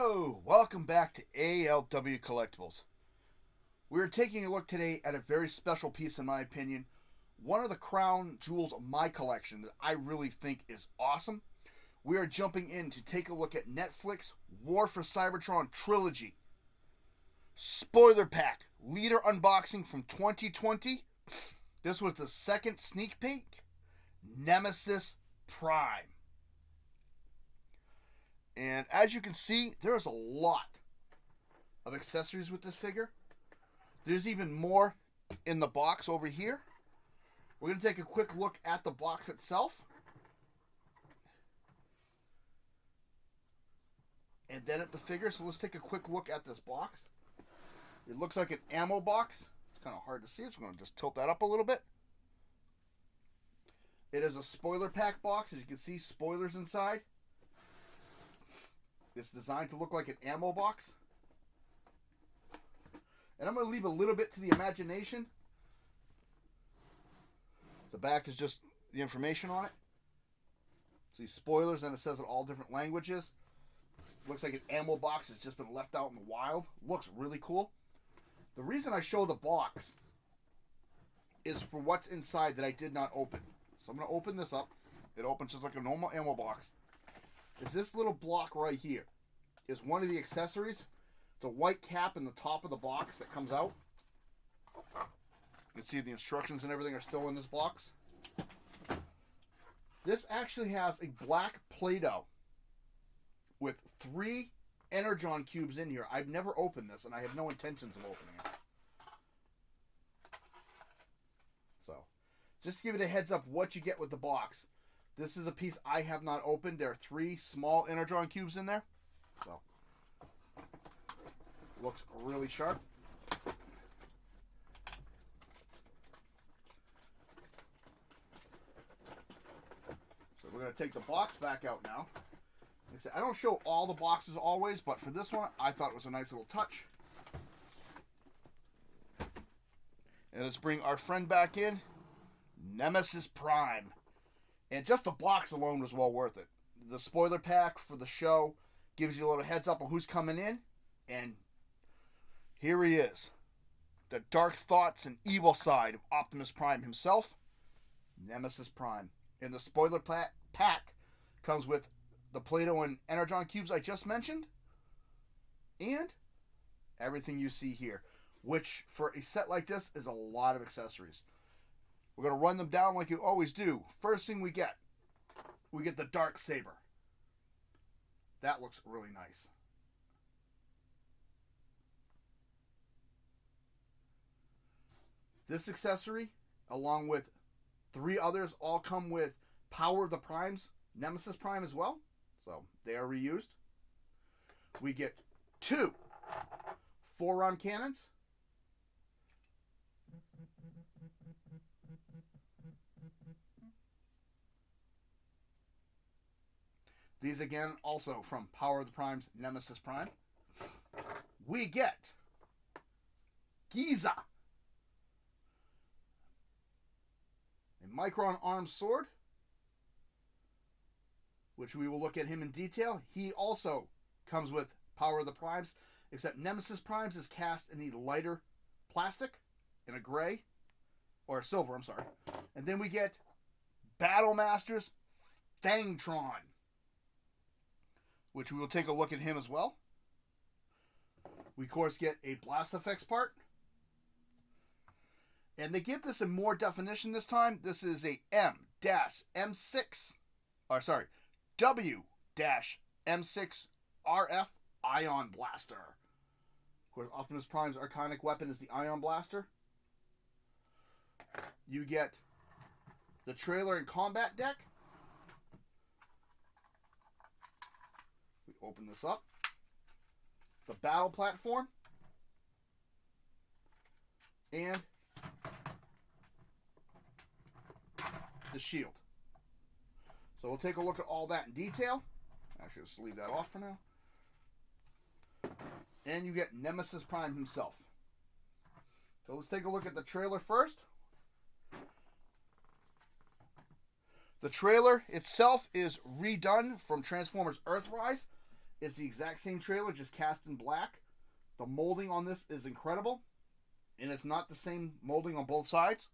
Hello, welcome back to ALW Collectibles. We're taking a look today at a very special piece, in my opinion. One of the crown jewels of my collection that I really think is awesome. We are jumping in to take a look at Netflix For Cybertron Trilogy. Spoiler pack, leader unboxing from 2020. This was the second sneak peek. Nemesis Prime. And as you can see, there's a lot of accessories with this figure. There's even more in the box over here. We're going to take a quick look at the box itself. And then at the figure. So let's take a quick look at this box. It looks like an ammo box. It's kind of hard to see. So I'm going to just tilt that up a little bit. It is a spoiler pack box. As you can see, spoilers inside. It's designed to look like an ammo box. And I'm going to leave a little bit to the imagination. The back is just the information on it. See spoilers, and it says in all different languages. Looks like an ammo box that's just been left out in the wild. Looks really cool. The reason I show the box is for what's inside that I did not open. So I'm going to open this up. It opens just like a normal ammo box. Is this little block right here is one of the accessories. It's a white cap in the top of the box that comes out. You can see the instructions and everything are still in this box. This actually has a black Play-Doh with 3 Energon cubes in here. I've never opened this, and I have no intentions of opening it. So, just to give it a heads up what you get with the box. This is a piece I have not opened. There are 3 small Energon cubes in there. So, looks really sharp. So we're going to take the box back out now. Like I said, I don't show all the boxes always, but for this one, I thought it was a nice little touch. And let's bring our friend back in, Nemesis Prime. And just the box alone was well worth it. The spoiler pack for the show gives you a little heads up on who's coming in. And here he is. The dark thoughts and evil side of Optimus Prime himself, Nemesis Prime. And the spoiler pack comes with the Play-Doh and Energon cubes I just mentioned. And everything you see here. Which, for a set like this, is a lot of accessories. We're going to run them down like you always do. First thing we get the Dark Saber. That looks really nice. This accessory, along with 3 others, all come with Power of the Primes, Nemesis Prime as well. So, they are reused. We get 2 4-round cannons. These again also from Power of the Prime's Nemesis Prime. We get Giza, a Micron armed sword, which we will look at him in detail. He also comes with Power of the Primes, except Nemesis Primes is cast in the lighter plastic, in a gray, or silver, I'm sorry. And then we get Battle Masters Fangtron, which we will take a look at him as well. We, of course, get a Blast Effects part. And they give this in more definition this time. This is a W-M6 RF Ion Blaster. Of course, Optimus Prime's iconic weapon is the Ion Blaster. You get the trailer and combat deck. We open this up. The battle platform. And the shield. So we'll take a look at all that in detail. Actually, let's leave that off for now. And you get Nemesis Prime himself. So let's take a look at the trailer first. The trailer itself is redone from Transformers Earthrise. It's the exact same trailer, just cast in black. The molding on this is incredible. And it's not the same molding on both sides.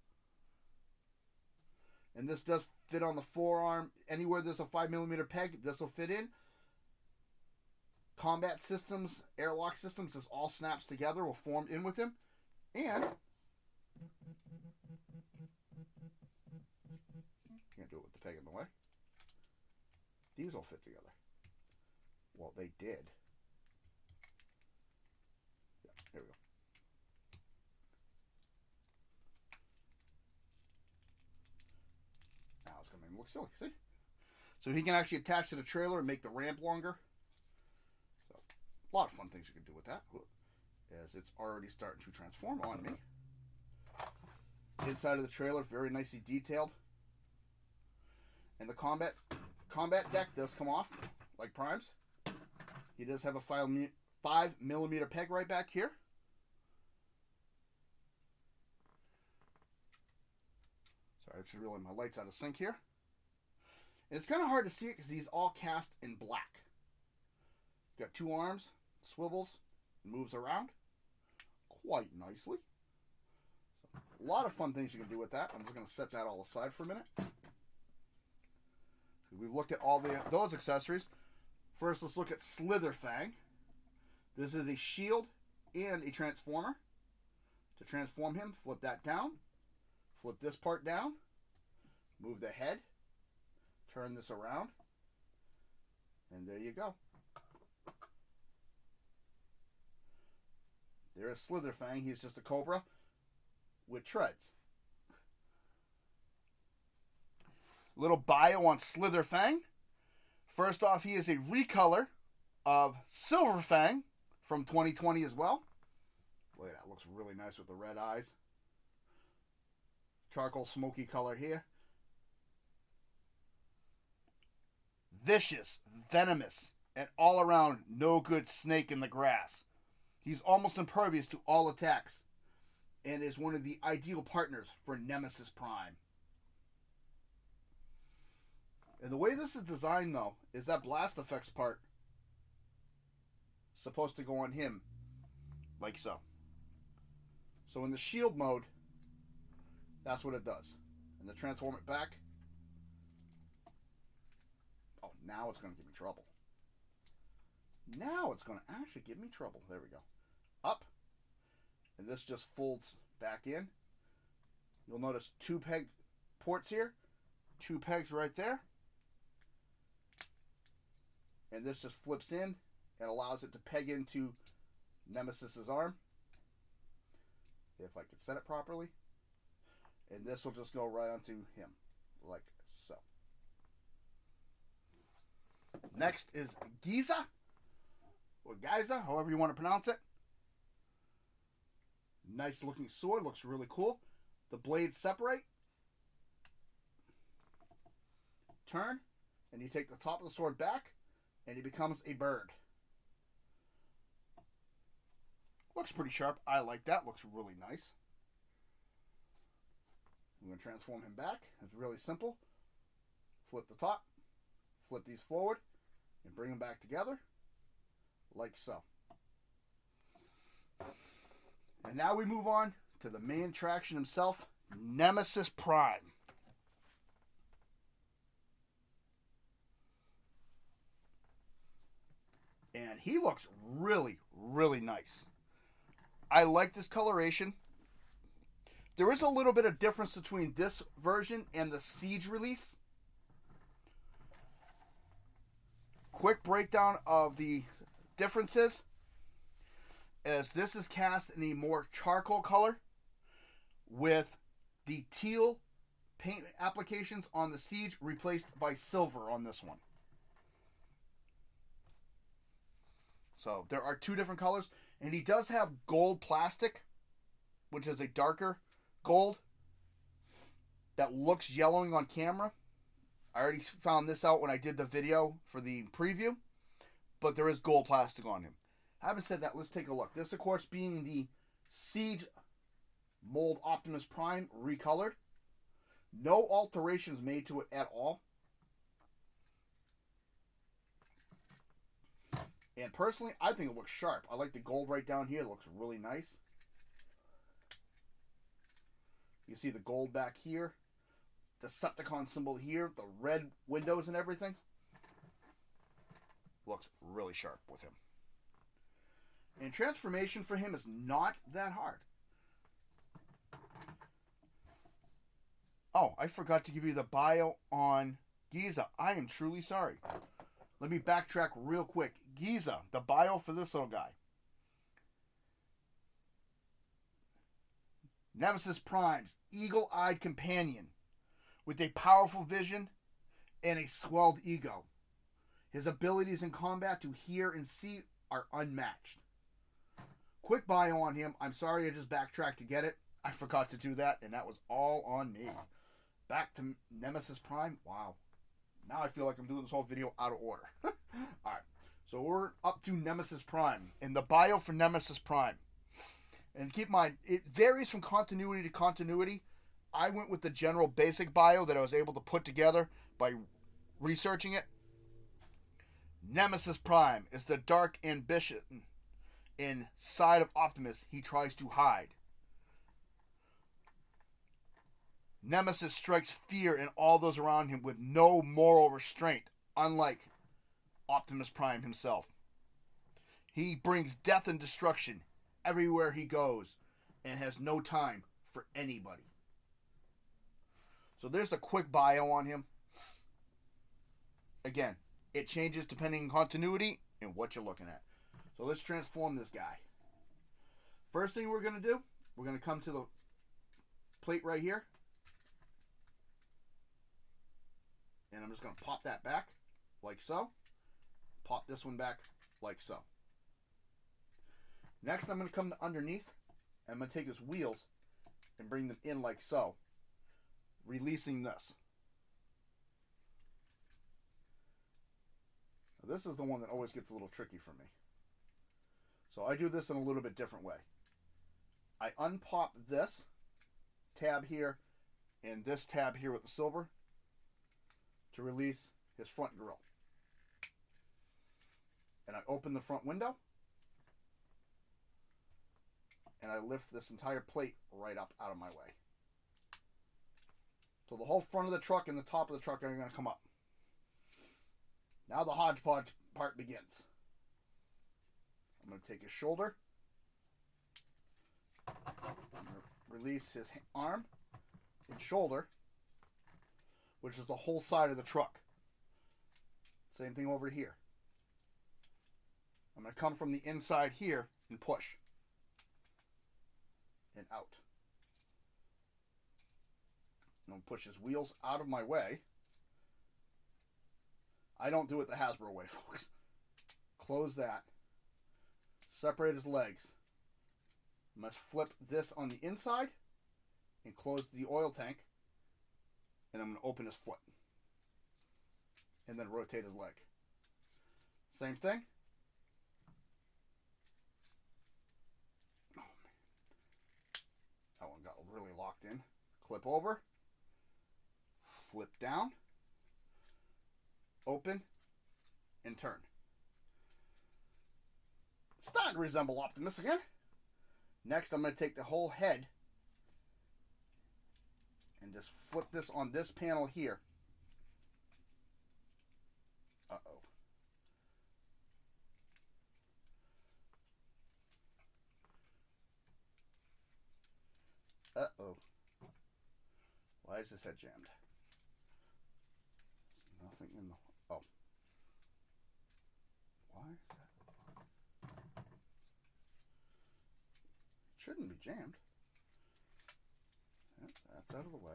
And this does fit on the forearm. Anywhere there's a 5mm peg, this will fit in. Combat systems, airlock systems, this all snaps together, will form in with him. And can't do it with the peg in the way. These will fit together. Well, they did. Yeah, here we go. Now it's going to make him look silly, see? So he can actually attach to the trailer and make the ramp longer. So, a lot of fun things you can do with that. As it's already starting to transform on me. Inside of the trailer, very nicely detailed. And the combat deck does come off, like Prime's. He does have a 5mm peg right back here. Sorry, I just realized my light's out of sync here. And it's kind of hard to see it because he's all cast in black. Got two arms, swivels, moves around quite nicely. So, a lot of fun things you can do with that. I'm just going to set that all aside for a minute. We've looked at all those accessories. First, let's look at Slitherfang. This is a shield and a transformer. To transform him, flip that down. Flip this part down. Move the head. Turn this around. And there you go. There's Slitherfang. He's just a cobra with treads. Little bio on Slitherfang. First off, he is a recolor of Silverfang from 2020 as well. Look at that. Looks really nice with the red eyes. Charcoal smoky color here. Vicious, venomous, and all around no good snake in the grass. He's almost impervious to all attacks and is one of the ideal partners for Nemesis Prime. And the way this is designed, though, is that blast effects part is supposed to go on him like so. So in the shield mode, that's what it does. And to transform it back, oh, now it's going to give me trouble. Now it's going to actually give me trouble. There we go. Up. And this just folds back in. You'll notice two peg ports here. Two pegs right there. And this just flips in and allows it to peg into Nemesis's arm. If I could set it properly. And this will just go right onto him. Like so. Next is Giza. Or Giza, however you want to pronounce it. Nice looking sword. Looks really cool. The blades separate. Turn. And you take the top of the sword back. And he becomes a bird. Looks pretty sharp. I like that. Looks really nice. I'm going to transform him back. It's really simple. Flip the top. Flip these forward. And bring them back together. Like so. And now we move on to the main attraction himself, Nemesis Prime. And he looks really, really nice. I like this coloration. There is a little bit of difference between this version and the Siege release. Quick breakdown of the differences. As this is cast in a more charcoal color with the teal paint applications on the Siege replaced by silver on this one. So there are two different colors. And he does have gold plastic, which is a darker gold that looks yellowing on camera. I already found this out when I did the video for the preview. But there is gold plastic on him. Having said that, let's take a look. This, of course, being the Siege Mold Optimus Prime recolored. No alterations made to it at all. And personally, I think it looks sharp. I like the gold right down here. It looks really nice. You see the gold back here. Decepticon symbol here. The red windows and everything. Looks really sharp with him. And transformation for him is not that hard. Oh, I forgot to give you the bio on Giza. I am truly sorry. Let me backtrack real quick. Giza, the bio for this little guy. Nemesis Prime's eagle-eyed companion with a powerful vision and a swelled ego. His abilities in combat to hear and see are unmatched. Quick bio on him. I'm sorry I just backtracked to get it. I forgot to do that, and that was all on me. Back to Nemesis Prime. Wow. Now I feel like I'm doing this whole video out of order. Alright. So we're up to Nemesis Prime. And the bio for Nemesis Prime. And keep in mind, it varies from continuity to continuity. I went with the general basic bio that I was able to put together by researching it. Nemesis Prime is the dark ambition inside of Optimus he tries to hide. Nemesis strikes fear in all those around him with no moral restraint, unlike Optimus Prime himself. He brings death and destruction everywhere he goes and has no time for anybody. So there's a quick bio on him. Again, it changes depending on continuity and what you're looking at. So let's transform this guy. First thing we're going to do, we're going to come to the plate right here. And I'm just going to pop that back like so. Pop this one back like so. Next, I'm going to come to underneath. And I'm going to take his wheels and bring them in like so. Releasing this. Now, this is the one that always gets a little tricky for me. So I do this in a little bit different way. I unpop this tab here and this tab here with the silver to release his front grille. And I open the front window and I lift this entire plate right up out of my way. So the whole front of the truck and the top of the truck are going to come up. Now the hodgepodge part begins. I'm going to take his shoulder, release his arm and shoulder, which is the whole side of the truck. Same thing over here. I'm going to come from the inside here and push. And out. I'm going to push his wheels out of my way. I don't do it the Hasbro way, folks. Close that. Separate his legs. I must flip this on the inside and close the oil tank. And I'm going to open his foot. And then rotate his leg. Same thing. Oh, man. That one got really locked in. Clip over. Flip down. Open. And turn. Starting to resemble Optimus again. Next, I'm going to take the whole head and just flip this on this panel here. Uh-oh. Uh-oh. Why is this head jammed? There's nothing in the... Oh. Why is that? Shouldn't be jammed. Yep, that's out of the way.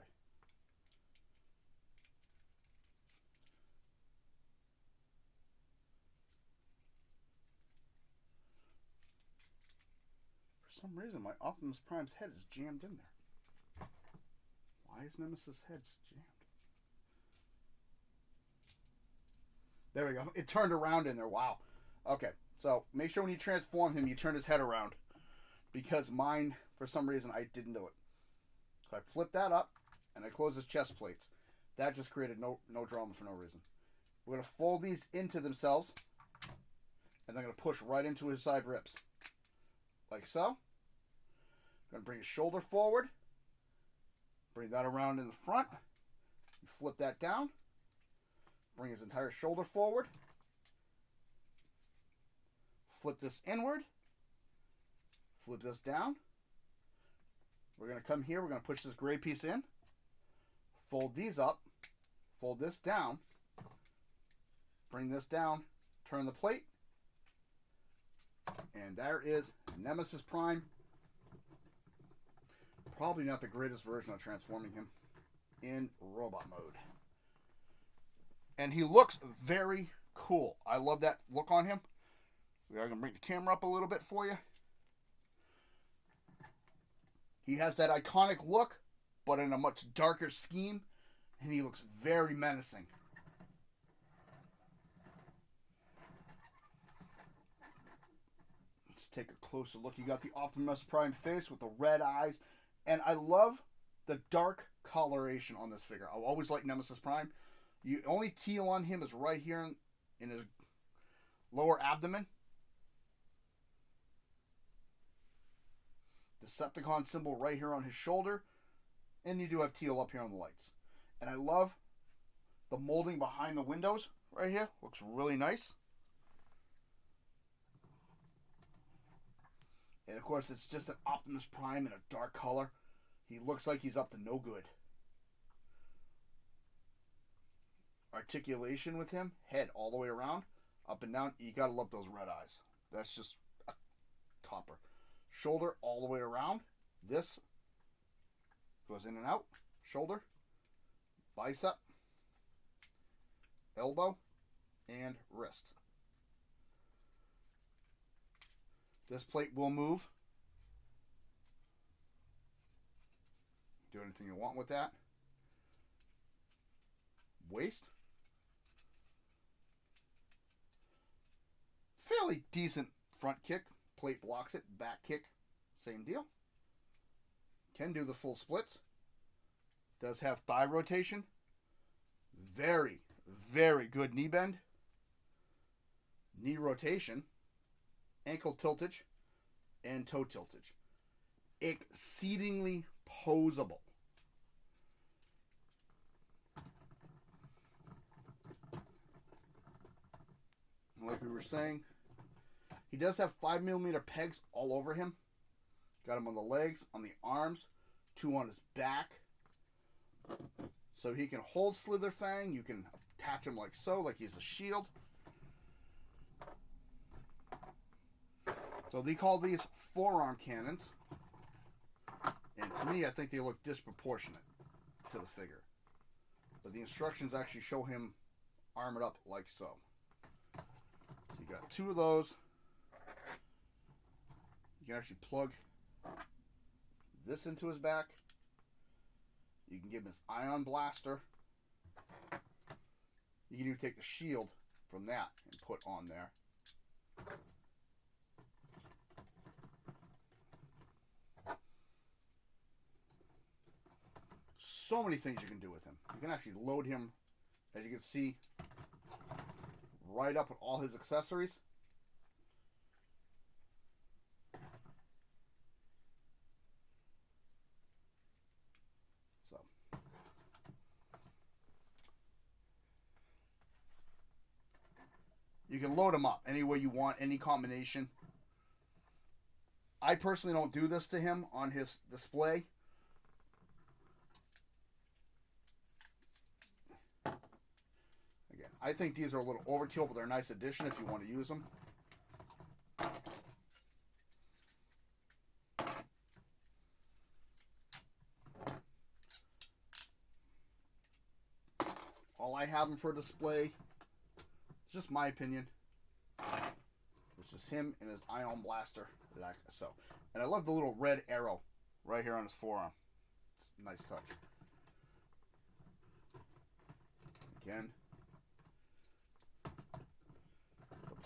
For some reason, my Optimus Prime's head is jammed in there. Why is Nemesis' head jammed? There we go. It turned around in there. Wow. Okay, so make sure when you transform him, you turn his head around. Because mine, for some reason, I didn't do it. So I flipped that up, and I closed his chest plates. That just created no drama for no reason. We're going to fold these into themselves, And I'm going to push right into his side ribs. Like so. I'm going to bring his shoulder forward. Bring that around in the front. You flip that down. Bring his entire shoulder forward. Flip this inward. Flip this down. We're going to come here. We're going to push this gray piece in. Fold these up. Fold this down. Bring this down. Turn the plate. And there is Nemesis Prime. Probably not the greatest version of transforming him in robot mode. And he looks very cool. I love that look on him. We are going to bring the camera up a little bit for you. He has that iconic look, but in a much darker scheme. And he looks very menacing. Let's take a closer look. You got the Optimus Prime face with the red eyes. And I love the dark coloration on this figure. I've always liked Nemesis Prime. The only teal on him is right here in his lower abdomen. Decepticon symbol right here on his shoulder. And you do have teal up here on the lights. And I love the molding behind the windows right here. Looks really nice. And of course, it's just an Optimus Prime in a dark color. He looks like he's up to no good. Articulation with him. Head all the way around. Up and down. You gotta love those red eyes. That's just a topper. Shoulder all the way around. This goes in and out. Shoulder. Bicep. Elbow. And wrist. This plate will move. Do anything you want with that. Waist. Fairly decent front kick. Plate blocks it. Back kick. Same deal. Can do the full splits. Does have thigh rotation. Very, very good knee bend. Knee rotation. Ankle tiltage. And toe tiltage. Exceedingly posable. Like we were saying, he does have 5mm pegs all over him. Got him on the legs, on the arms, 2 on his back. So he can hold Slitherfang. You can attach him like so, like he's a shield. So they call these forearm cannons. And to me, I think they look disproportionate to the figure. But the instructions actually show him armored up like so. So you got 2 of those. You can actually plug this into his back. You can give him his ion blaster. You can even take the shield from that and put on there. So many things you can do with him. You can actually load him, as you can see, right up with all his accessories. So, you can load him up any way you want, any combination. I personally don't do this to him on his display. I think these are a little overkill, but they're a nice addition if you want to use them. All I have them for display, it's just my opinion. It's just him and his ion blaster. And I love the little red arrow right here on his forearm. It's a nice touch. Again.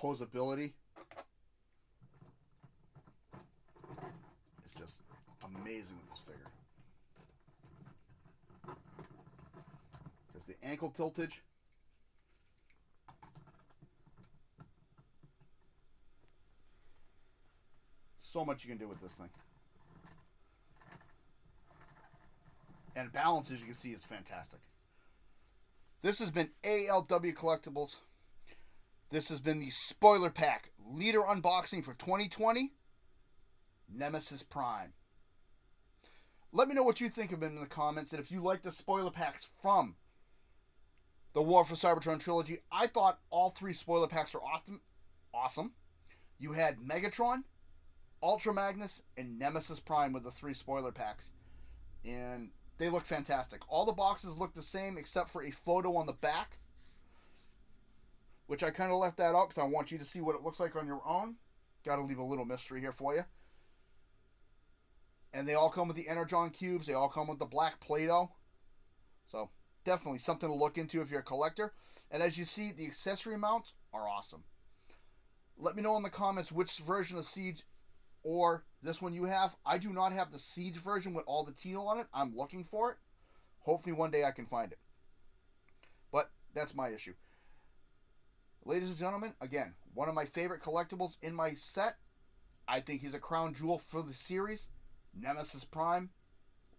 Posability is just amazing with this figure. There's the ankle tiltage. So much you can do with this thing. And balance, as you can see, is fantastic. This has been ALW Collectibles. This has been the Spoiler Pack Leader Unboxing for 2020. Nemesis Prime. Let me know what you think of them in the comments, and if you like the spoiler packs from the War for Cybertron Trilogy. I thought all 3 spoiler packs were awesome. You had Megatron, Ultra Magnus, and Nemesis Prime with the 3 spoiler packs. And they look fantastic. All the boxes look the same except for a photo on the back, which I kind of left that out because I want you to see what it looks like on your own. Got to leave a little mystery here for you. And they all come with the Energon cubes. They all come with the black Play-Doh. So, definitely something to look into if you're a collector. And as you see, the accessory mounts are awesome. Let me know in the comments which version of Siege or this one you have. I do not have the Siege version with all the teal on it. I'm looking for it. Hopefully one day I can find it. But that's my issue. Ladies and gentlemen, again, one of my favorite collectibles in my set. I think he's a crown jewel for the series. Nemesis Prime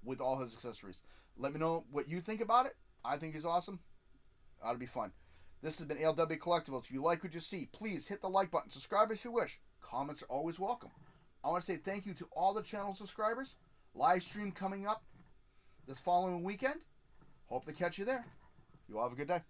with all his accessories. Let me know what you think about it. I think he's awesome. Ought to be fun. This has been ALW Collectibles. If you like what you see, please hit the like button. Subscribe if you wish. Comments are always welcome. I want to say thank you to all the channel subscribers. Live stream coming up this following weekend. Hope to catch you there. You all have a good day.